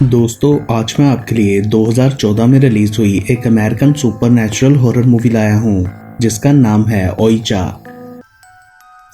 दोस्तों, आज मैं आपके लिए 2014 में रिलीज हुई एक अमेरिकन सुपरनैचुरल हॉरर मूवी लाया हूँ जिसका नाम है ओइजा।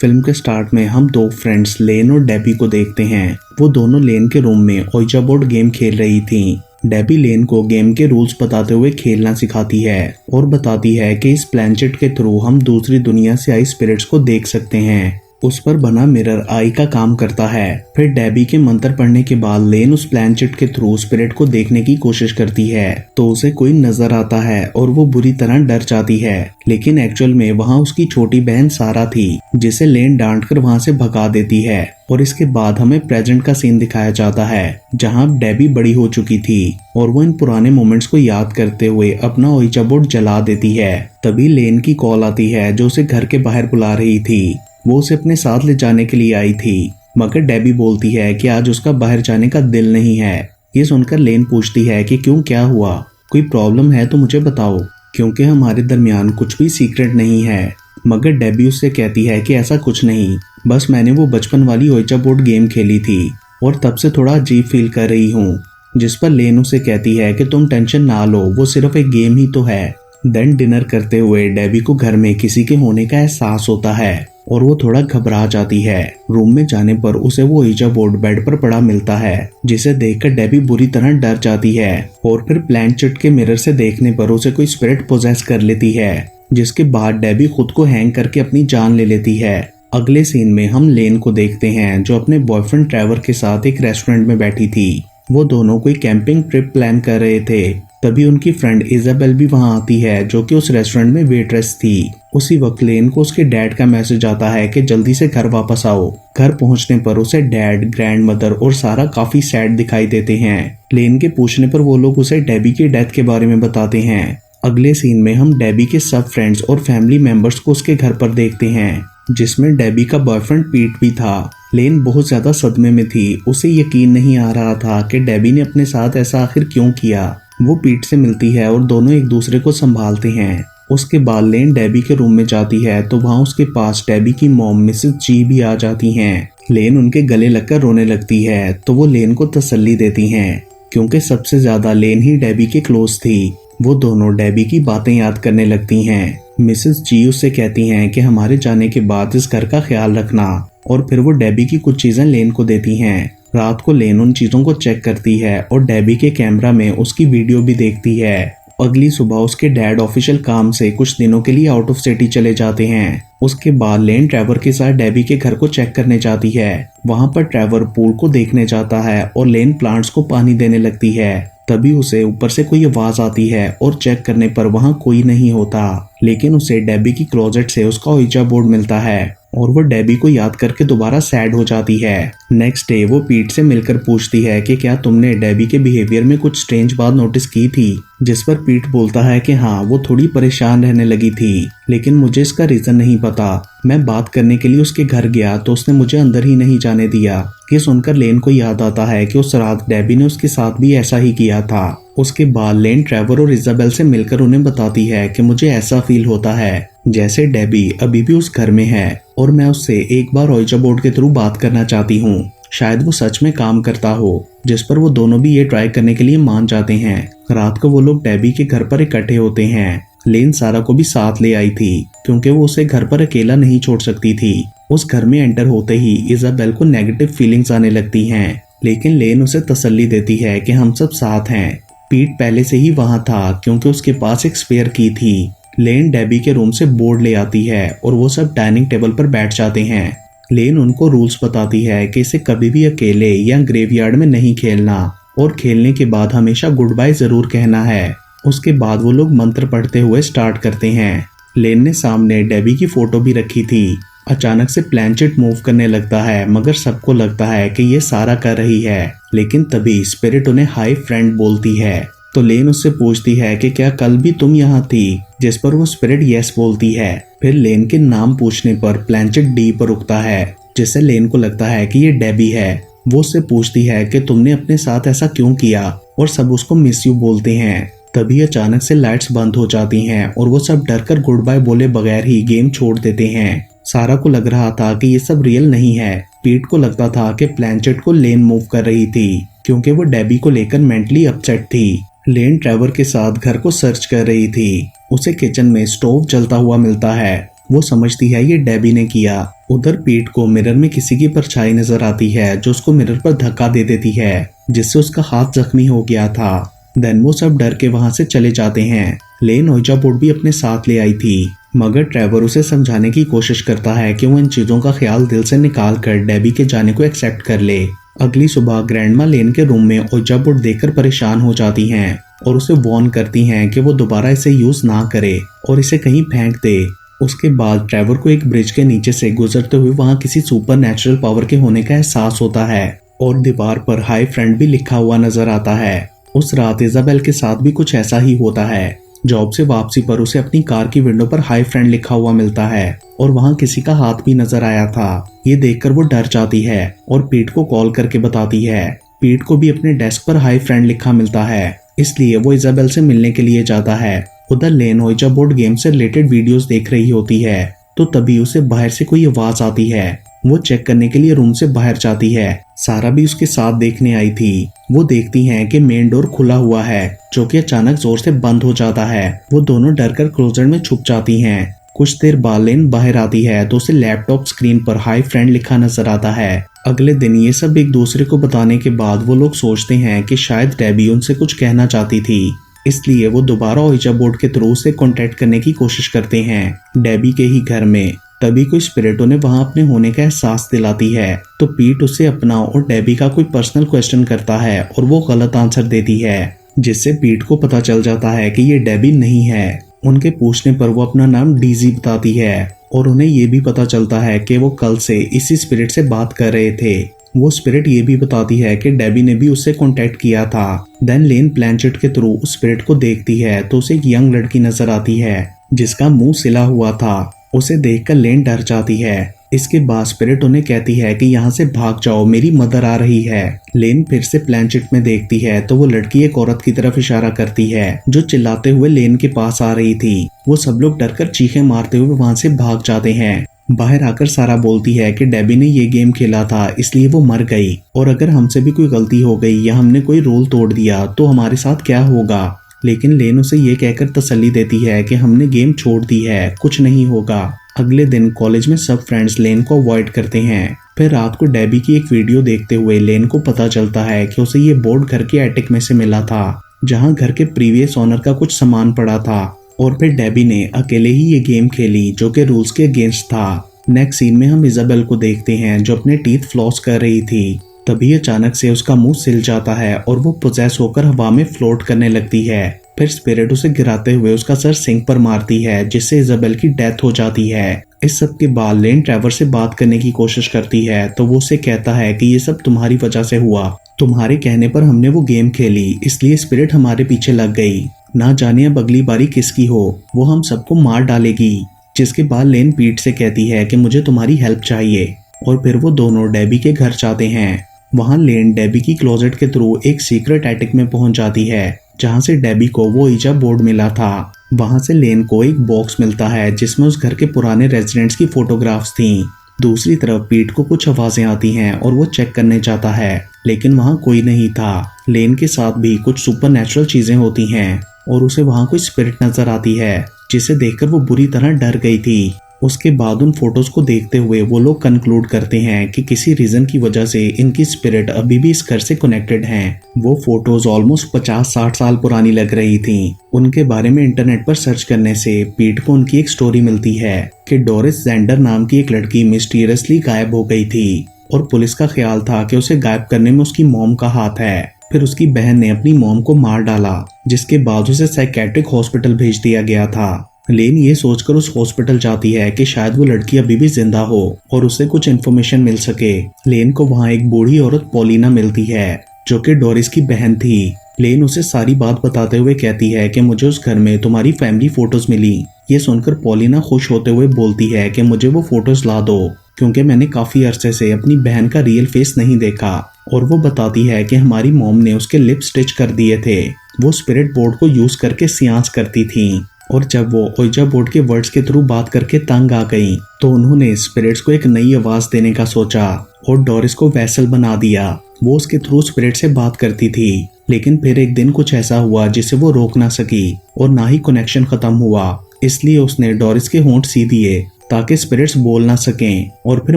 फिल्म के स्टार्ट में हम दो फ्रेंड्स लेन और डेबी को देखते हैं। वो दोनों लेन के रूम में ओइजा बोर्ड गेम खेल रही थी। डेबी लेन को गेम के रूल्स बताते हुए खेलना सिखाती है और बताती है कि इस प्लैनेट के थ्रू हम दूसरी दुनिया से आई स्पिरिट्स को देख सकते हैं। उस पर बना मिरर आई का काम करता है। फिर डेबी के मंत्र पढ़ने के बाद लेन उस प्लैनेट के थ्रू स्पिरिट को देखने की कोशिश करती है तो उसे कोई नजर आता है और वो बुरी तरह डर जाती है। लेकिन एक्चुअल में वहाँ उसकी छोटी बहन सारा थी जिसे लेन डांट कर वहाँ से भगा देती है। और इसके बाद हमें प्रेजेंट का सीन दिखाया जाता है जहाँ डेबी बड़ी हो चुकी थी और वो इन पुराने मोमेंट्स को याद करते हुए अपना ओइजा बोर्ड जला देती है। तभी लेन की कॉल आती है जो उसे घर के बाहर बुला रही थी। वो उसे अपने साथ ले जाने के लिए आई थी, मगर डेबी बोलती है कि आज उसका बाहर जाने का दिल नहीं है। ये सुनकर लेन पूछती है कि क्यों, क्या हुआ, कोई प्रॉब्लम है तो मुझे बताओ, क्योंकि हमारे दरमियान कुछ भी सीक्रेट नहीं है। मगर डेबी उससे कहती है कि ऐसा कुछ नहीं, बस मैंने वो बचपन वाली ओइजा बोर्ड गेम खेली थी और तब से थोड़ा अजीब फील कर रही हूँ। जिस पर लेन उसे कहती है कि तुम टेंशन ना लो, वो सिर्फ एक गेम ही तो है। देन डिनर करते हुए डेबी को घर में किसी के होने का एहसास होता है और वो थोड़ा घबरा जाती है। रूम में जाने पर उसे वो ओइजा बोर्ड बेड पर पड़ा मिलता है जिसे देखकर डेबी बुरी तरह डर जाती है और फिर प्लैनेट के मिरर से देखने पर उसे कोई स्पिरिट पोजेस कर लेती है, जिसके बाद डेबी खुद को हैंग करके अपनी जान ले लेती है। अगले सीन में हम लेन को देखते हैं जो अपने बॉयफ्रेंड ट्रेवर के साथ एक रेस्टोरेंट में बैठी थी। वो दोनों कोई कैंपिंग ट्रिप प्लान कर रहे थे। तभी उनकी फ्रेंड इजाबेल भी वहां आती है जो कि उस रेस्टोरेंट में वेट्रेस थी। उसी वक्त लेन को उसके डैड का मैसेज आता है कि जल्दी से घर वापस आओ। घर पहुंचने पर उसे डैड, ग्रैंड मदर और सारा काफी सैड दिखाई देते हैं। लेन के पूछने पर वो लोग उसे डेबी की डेथ के बारे में बताते हैं। अगले सीन में हम डेबी के सब फ्रेंड्स और फैमिली मेंबर्स को उसके घर पर देखते हैं जिसमें डेबी का बॉयफ्रेंड पीट भी था। लेन बहुत ज्यादा सदमे में थी। उसे यकीन नहीं आ रहा था कि डेबी ने अपने साथ ऐसा आखिर क्यों किया। वो पीट से मिलती है और दोनों एक दूसरे को संभालते हैं। उसके बाद लेन डेबी के रूम में जाती है तो वहाँ उसके पास डेबी की मॉम मिसेस जी भी आ जाती हैं। लेन उनके गले लगकर रोने लगती है तो वो लेन को तसल्ली देती हैं क्योंकि सबसे ज्यादा लेन ही डेबी के क्लोज थी। वो दोनों डेबी की बातें याद करने लगती हैं। मिसेस जी उससे कहती हैं कि हमारे जाने के बाद इस घर का ख्याल रखना, और फिर वो डेबी की कुछ चीजें लेन को देती हैं। रात को लेन उन चीजों को चेक करती है और डेबी के कैमरा में उसकी वीडियो भी देखती है। अगली सुबह उसके डैड ऑफिशियल काम से कुछ दिनों के लिए आउट ऑफ सिटी चले जाते हैं। उसके बाद लेन ट्रेवर के साथ डेबी के घर को चेक करने जाती है। वहां पर ट्रेवर पूल को देखने जाता है और लेन प्लांट्स को पानी देने लगती है। तभी उसे ऊपर से कोई आवाज आती है और चेक करने पर वहां कोई नहीं होता, लेकिन उसे डेबी की क्लोजेट से उसका ओइजा बोर्ड मिलता है और वो डेबी को याद करके दोबारा सैड हो जाती है। नेक्स्ट डे वो पीट से मिलकर पूछती है कि क्या तुमने डेबी के बिहेवियर में कुछ स्ट्रेंज बात नोटिस की थी, जिस पर पीट बोलता है कि हाँ, वो थोड़ी परेशान रहने लगी थी, लेकिन मुझे इसका रीजन नहीं पता। मैं बात करने के लिए उसके घर गया तो उसने मुझे अंदर ही नहीं जाने दिया। ये सुनकर लेन को याद आता है कि उस रात डेबी ने उसके साथ भी ऐसा ही किया था। उसके बाद लेन ट्रेवर और इजाबेल से मिलकर उन्हें बताती है कि मुझे ऐसा फील होता है जैसे डेबी अभी भी उस घर में है और मैं उससे एक बार ओइजा बोर्ड के थ्रू बात करना चाहती हूँ। शायद वो सच में काम करता हो, जिस पर वो दोनों भी ये ट्राई करने के लिए मान जाते हैं। रात को वो लोग डेबी के घर पर इकट्ठे होते हैं। लेन सारा को भी साथ ले आई थी क्योंकि वो उसे घर पर अकेला नहीं छोड़ सकती थी। उस घर में एंटर होते ही इजाबेल को नेगेटिव फीलिंग्स आने लगती हैं, लेकिन लेन उसे तसल्ली देती है कि हम सब साथ हैं। पीट पहले से ही वहां था क्योंकि उसके पास एक स्पेयर की थी। लेन डेबी के रूम से बोर्ड ले आती है और वो सब डाइनिंग टेबल पर बैठ जाते हैं। लेन उनको रूल्स बताती है कि इसे कभी भी अकेले या ग्रेवयार्ड में नहीं खेलना और खेलने के बाद हमेशा गुड बाय जरूर कहना है। उसके बाद वो लोग मंत्र पढ़ते हुए स्टार्ट करते हैं। लेन ने सामने डेबी की फोटो भी रखी थी। अचानक से प्लैनेट मूव करने लगता है, मगर सबको लगता है कि ये सारा कर रही है। लेकिन तभी स्पिरिट उन्हें हाय फ्रेंड बोलती है तो लेन उससे पूछती है कि क्या कल भी तुम यहाँ थी, जिस पर वो स्पिरिट यस बोलती है। फिर लेन के नाम पूछने पर प्लैनेट डी पर रुकता है, जिससे लेन को लगता है कि ये डेबी है। वो उससे पूछती है कि तुमने अपने साथ ऐसा क्यों किया, और सब उसको मिस यू बोलते हैं। तभी अचानक से लाइट्स बंद हो जाती हैं और वो सब डरकर गुड बाय बोले बगैर ही गेम छोड़ देते हैं। सारा को लग रहा था कि ये सब रियल नहीं है। पीट को लगता था कि प्लैंचेट को लेन मूव कर रही थी क्योंकि वो डेबी को लेकर मेंटली अपसेट थी। लेन ट्रेवर के साथ घर को सर्च कर रही थी। उसे किचन में स्टोव जलता हुआ मिलता है। वो समझती है ये डेबी ने किया। उधर पीट को मिरर में किसी की परछाई नजर आती है जो उसको मिरर पर धक्का दे देती है जिससे उसका हाथ जख्मी हो गया था। देन वो सब डर के वहां से चले जाते हैं। लेन ओइजा बोर्ड भी अपने साथ ले आई थी मगर ट्रेवर उसे समझाने की कोशिश करता है कि वो इन चीजों का ख्याल दिल से निकाल कर डेबी के जाने को एक्सेप्ट कर ले। अगली सुबह ग्रैंडमा लेन के रूम में ओइजा बोर्ड देखकर परेशान हो जाती हैं और उसे वार्न करती हैं कि वो दोबारा इसे यूज ना करे और इसे कहीं फेंक दे। उसके बाद ट्रेवर को एक ब्रिज के नीचे से गुजरते हुए वहां किसी सुपर नेचुरल पावर के होने का एहसास होता है और दीवार पर हाई फ्रेंड भी लिखा हुआ नजर आता है। उस रात इजाबेल के साथ भी कुछ ऐसा ही होता है। जॉब से वापसी पर उसे अपनी कार की विंडो पर हाई फ्रेंड लिखा हुआ मिलता है और वहां किसी का हाथ भी नजर आया था। ये देखकर वो डर जाती है और पीट को कॉल करके बताती है। पीट को भी अपने डेस्क पर हाई फ्रेंड लिखा मिलता है, इसलिए वो इजाबेल से मिलने के लिए जाता है। उधर लेन ओइजा बोर्ड गेम से रिलेटेड वीडियोस देख रही होती है तो तभी उसे बाहर से कोई आवाज आती है। वो चेक करने के लिए रूम से बाहर जाती है। सारा भी उसके साथ देखने आई थी। वो देखती हैं कि मेन डोर खुला हुआ है जो कि अचानक जोर से बंद हो जाता है। वो दोनों डरकर क्लोजेट में छुप जाती हैं। कुछ देर बाद लेन बाहर आती है तो उसे लैपटॉप स्क्रीन पर हाई फ्रेंड लिखा नजर आता है। अगले दिन ये सब एक दूसरे को बताने के बाद वो लोग सोचते हैं कि शायद डेबी उनसे कुछ कहना चाहती थी, इसलिए वो दोबारा ओइजा बोर्ड के थ्रू से कांटेक्ट करने की कोशिश करते हैं डेबी के ही घर में। तभी कोई स्पिरिट उन्हें वहां अपने होने का एहसास दिलाती है तो पीट उसे अपना और डेबी का कोई पर्सनल क्वेश्चन करता है और वो गलत आंसर देती है जिससे पीट को पता चल जाता है कि ये डेबी नहीं है। उनके पूछने पर वो अपना नाम डीजी बताती है और उन्हें ये भी पता चलता है कि वो कल से इसी स्पिरिट से बात कर रहे थे। वो स्पिरिट ये भी बताती है कि डेबी ने भी उससे कांटेक्ट किया था। देन लेन प्लैंचेट के थ्रू उस स्पिरिट को देखती है तो उसे एक यंग लड़की नजर आती है जिसका मुंह सिला हुआ था। उसे देखकर लेन डर जाती है। इसके बाद स्पिरिट उन्हें कहती है कि यहाँ से भाग जाओ, मेरी मदर आ रही है। लेन फिर से प्लैंचेट में देखती है तो वो लड़की एक औरत की तरफ इशारा करती है जो चिल्लाते हुए लेन के पास आ रही थी। वो सब लोग डरकर चीखें मारते हुए वहां से भाग जाते हैं। बाहर आकर सारा बोलती है कि डेबी ने ये गेम खेला था इसलिए वो मर गई और अगर हमसे भी कोई गलती हो गई या हमने कोई रूल तोड़ दिया तो हमारे साथ क्या होगा। लेकिन लेन उसे ये कहकर तसल्ली देती है कि हमने गेम छोड़ दी है, कुछ नहीं होगा। अगले दिन कॉलेज में सब फ्रेंड्स लेन को अवॉइड करते हैं। फिर रात को डेबी की एक वीडियो देखते हुए लेन को पता चलता है कि उसे ये बोर्ड घर के एटिक में से मिला था जहां घर के प्रीवियस ओनर का कुछ सामान पड़ा था और फिर डेबी ने अकेले ही ये गेम खेली जो कि रूल्स के अगेंस्ट था। नेक्स्ट सीन में हम इजाबेल को देखते हैं जो अपने टीथ फ्लॉस कर रही थी। तभी अचानक से उसका मुंह सिल जाता है और वो पोजेस होकर हवा में फ्लोट करने लगती है। फिर स्पिरिट उसे गिराते हुए उसका सर सिंक पर मारती है जिससे इजाबेल की डेथ हो जाती है। इस सब के बाद लेन ट्रेवर से बात करने की कोशिश करती है तो वो उसे कहता है कि ये सब तुम्हारी वजह से हुआ, तुम्हारे कहने पर हमने वो गेम खेली इसलिए स्पिरिट हमारे पीछे लग गई। ना जाने अब अगली बारी किसकी हो, वो हम सबको मार डालेगी। जिसके बाद लेन पीट से कहती है कि मुझे तुम्हारी हेल्प चाहिए और फिर वो दोनों डेबी के घर जाते हैं। वहां लेन डेबी की क्लोजेट के थ्रू एक सीक्रेट एटिक में पहुंच जाती है जहां से डेबी को वो ओइजा बोर्ड मिला था। वहां से लेन को एक बॉक्स मिलता है जिसमें उस घर के पुराने रेजिडेंट्स की फोटोग्राफ्स थी। दूसरी तरफ पीट को कुछ आवाजें आती हैं और वो चेक करने जाता है लेकिन वहां कोई नहीं था। लेन के साथ भी कुछ सुपरनैचुरल चीजें होती हैं और उसे वहां कोई स्पिरिट नजर आती है जिसे देखकर वो बुरी तरह डर गई थी। उसके बाद उन फोटोज को देखते हुए वो लोग कंक्लूड करते हैं कि किसी रीजन की वजह से इनकी स्पिरिट अभी भी इस घर से कनेक्टेड हैं। वो फोटोज ऑलमोस्ट 50-60 साल पुरानी लग रही थीं। उनके बारे में इंटरनेट पर सर्च करने से पीट को उनकी एक स्टोरी मिलती है कि डोरिस जेंडर नाम की एक लड़की मिस्टीरियसली गायब हो गई थी और पुलिस का ख्याल था कि उसे गायब करने में उसकी मॉम का हाथ है। फिर उसकी बहन ने अपनी मॉम को मार डाला जिसके बाद उसे साइकेट्रिक हॉस्पिटल भेज दिया गया था। लेन ये सोचकर उस हॉस्पिटल जाती है कि शायद वो लड़की अभी भी जिंदा हो और उसे कुछ इन्फॉर्मेशन मिल सके। लेन को वहाँ एक बूढ़ी औरत पॉलिना मिलती है जो कि डोरिस की बहन थी। लेन उसे सारी बात बताते हुए कहती है कि मुझे उस घर में तुम्हारी फैमिली फोटोज मिली। ये सुनकर पॉलिना खुश होते हुए बोलती है कि मुझे वो फोटोज ला दो क्योंकि मैंने काफी अरसे से अपनी बहन का रियल फेस नहीं देखा। और वो बताती है कि हमारी मॉम ने उसके लिप स्टिच कर दिए थे। वो स्पिरिट बोर्ड को यूज करके सियांस करती थी। और जब वो ओइजा बोर्ड के वर्ड्स के थ्रू बात करके तंग आ गई तो उन्होंने स्पिरिट्स को एक नई आवाज देने का सोचा और डोरिस को वैसल बना दिया। वो उसके थ्रू स्पिरिट से बात करती थी, लेकिन फिर एक दिन कुछ ऐसा हुआ जिसे वो रोक ना सकी और ना ही कनेक्शन खत्म हुआ। इसलिए उसने डोरिस के होंठ सी दिए ताकि स्पिरिट्स बोल ना सकें और फिर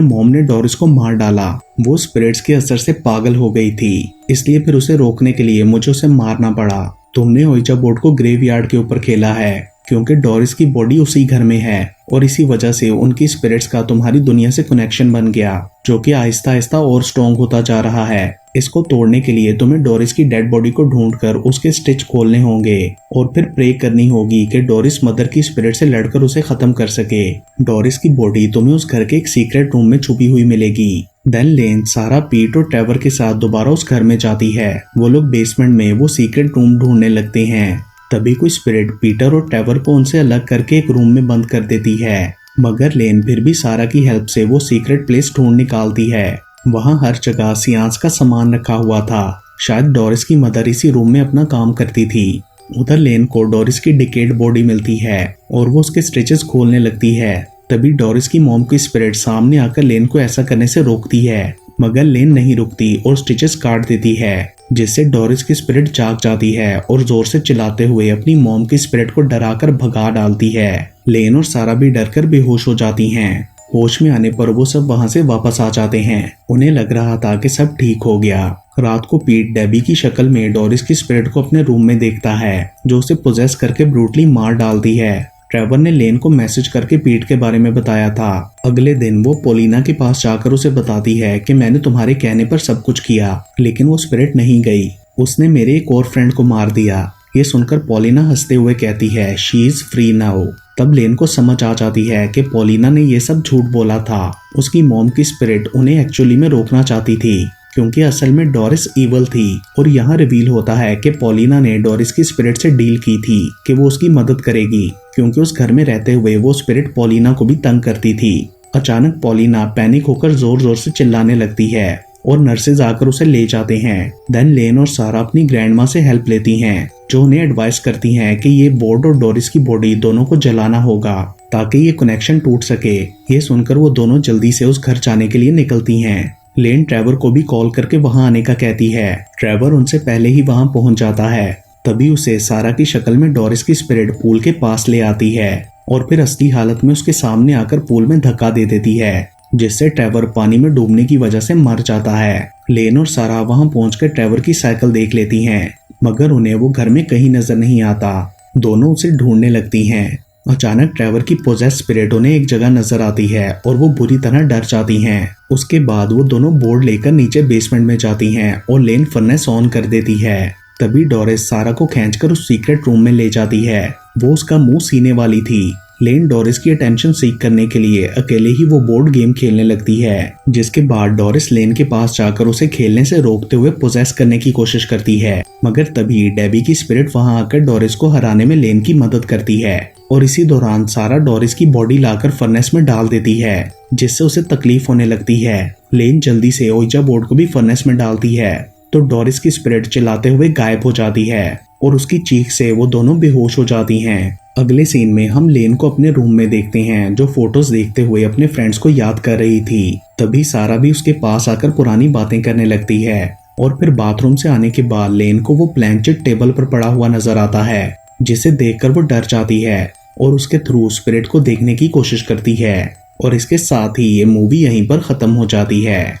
मॉम ने डोरिस को मार डाला। वो स्पिरिट्स के असर से पागल हो गई थी, इसलिए फिर उसे रोकने के लिए मुझे उसे मारना पड़ा। तुमने ओइजा बोर्ड को ग्रेवयार्ड के ऊपर खेला है क्योंकि डोरिस की बॉडी उसी घर में है और इसी वजह से उनकी स्पिरिट्स का तुम्हारी दुनिया से कनेक्शन बन गया, जो कि आहिस्ता आहिस्ता और स्ट्रॉन्ग होता जा रहा है। इसको तोड़ने के लिए तुम्हें डोरिस की डेड बॉडी को ढूंढकर उसके स्टिच खोलने होंगे और फिर प्रे करनी होगी कि डोरिस मदर की स्पिरिट से लड़कर उसे खत्म कर सके। डोरिस की बॉडी तुम्हें उस घर के एक सीक्रेट रूम में छुपी हुई मिलेगी। देन लेन, सारा, पीट और ट्रेवर के साथ दोबारा उस घर में जाती है। वो लोग बेसमेंट में वो सीक्रेट रूम ढूंढने लगते हैं। तभी कोई स्पिरिट पीटर और ट्रेवर को उनसे अलग करके एक रूम में बंद कर देती है, मगर लेन फिर भी सारा की हेल्प से वो सीक्रेट प्लेस ढूंढ निकालती है। वहाँ हर जगह सियांस का सामान रखा हुआ था। शायद डोरिस की मदर इसी रूम में अपना काम करती थी। उधर लेन को डोरिस की डिकेड बॉडी मिलती है और वो उसके स्टिचेस खोलने लगती है। तभी डोरिस की मॉम की स्पिरिट सामने आकर लेन को ऐसा करने से रोकती है, मगर लेन नहीं रुकती और स्टिचेस काट देती है, जिससे डोरिस की स्पिरिट जाग जाती है और जोर से चिल्लाते हुए अपनी मॉम की स्पिरिट को डराकर भगा डालती है। लेन और सारा भी डरकर बेहोश हो जाती हैं। होश में आने पर वो सब वहां से वापस आ जाते हैं। उन्हें लग रहा था कि सब ठीक हो गया। रात को पीट डेबी की शक्ल में डोरिस की स्पिरिट को अपने रूम में देखता है, जो उसे पोजेस करके ब्रूटली मार डालती है। ट्रेवर ने लेन को मैसेज करके पीट के बारे में बताया था। अगले दिन वो पोलिना के पास जाकर उसे बताती है कि मैंने तुम्हारे कहने पर सब कुछ किया, लेकिन वो स्पिरिट नहीं गई। उसने मेरे एक और फ्रेंड को मार दिया। ये सुनकर पोलिना हंसते हुए कहती है शी इज फ्री नाउ। तब लेन को समझ आ जाती है कि पोलिना ने ये सब झूठ बोला था। उसकी मॉम की स्पिरिट उन्हें एक्चुअली में रोकना चाहती थी, क्योंकि असल में डोरिस इवल थी। और यहाँ रिवील होता है कि पोलिना ने डोरिस की स्पिरिट से डील की थी कि वो उसकी मदद करेगी, क्योंकि उस घर में रहते हुए वो स्पिरिट पोलिना को भी तंग करती थी। अचानक पोलिना पैनिक होकर जोर जोर से चिल्लाने लगती है और नर्सेज आकर उसे ले जाते हैं। देन लेन और सारा अपनी ग्रैंड माँ से हेल्प लेती हैं, जो उन्हें एडवाइस करती हैं कि ये बोर्ड और डोरिस की बॉडी दोनों को जलाना होगा ताकि ये कनेक्शन टूट सके। ये सुनकर वो दोनों जल्दी से उस घर जाने के लिए निकलती हैं। लेन ट्रेवर को भी कॉल करके वहां आने का कहती है। ट्रेवर उनसे पहले ही वहां पहुंच जाता है। तभी उसे सारा की शक्ल में डोरिस की स्पिरिट पूल के पास ले आती है और फिर असली हालत में उसके सामने आकर पूल में धक्का दे देती है, जिससे ट्रेवर पानी में डूबने की वजह से मर जाता है। लेन और सारा वहां पहुंचकर ट्रेवर की साइकिल देख लेती हैं, मगर उन्हें वो घर में कहीं नजर नहीं आता। दोनों उसे ढूंढने लगती हैं। अचानक ट्रेवर की पोजेस स्पिरिट उन्हें एक जगह नजर आती है और वो बुरी तरह डर जाती हैं। उसके बाद वो दोनों बोर्ड लेकर नीचे बेसमेंट में जाती हैं और लेन फर्नेस ऑन कर देती है। तभी डोरिस सारा को खींचकर उस सीक्रेट रूम में ले जाती है। वो उसका मुंह सीने वाली थी। लेन डोरिस की अटेंशन सीख करने के लिए अकेले ही वो बोर्ड गेम खेलने लगती है, जिसके बाद डोरिस लेन के पास जाकर उसे खेलने से रोकते हुए पोजेस करने की कोशिश करती है, मगर तभी डेबी की स्पिरिट वहां आकर डोरिस को हराने में लेन की मदद करती है। और इसी दौरान सारा डोरिस की बॉडी लाकर फर्नेस में डाल देती है, जिससे उसे तकलीफ होने लगती है। लेन जल्दी से ओइजा बोर्ड को भी फर्नेस में डालती है, तो डोरिस की स्पिरिट चिल्लाते हुए गायब हो जाती है और उसकी चीख से वो दोनों बेहोश हो जाती हैं। अगले सीन में हम लेन को अपने रूम में देखते हैं, जो फोटोज देखते हुए अपने फ्रेंड्स को याद कर रही थी। तभी सारा भी उसके पास आकर पुरानी बातें करने लगती है और फिर बाथरूम से आने के बाद लेन को वो प्लैंचेट टेबल पर पड़ा हुआ नजर आता है, जिसे देखकर वो डर जाती है और उसके थ्रू स्पिरिट को देखने की कोशिश करती है। और इसके साथ ही ये मूवी यहीं पर खत्म हो जाती है।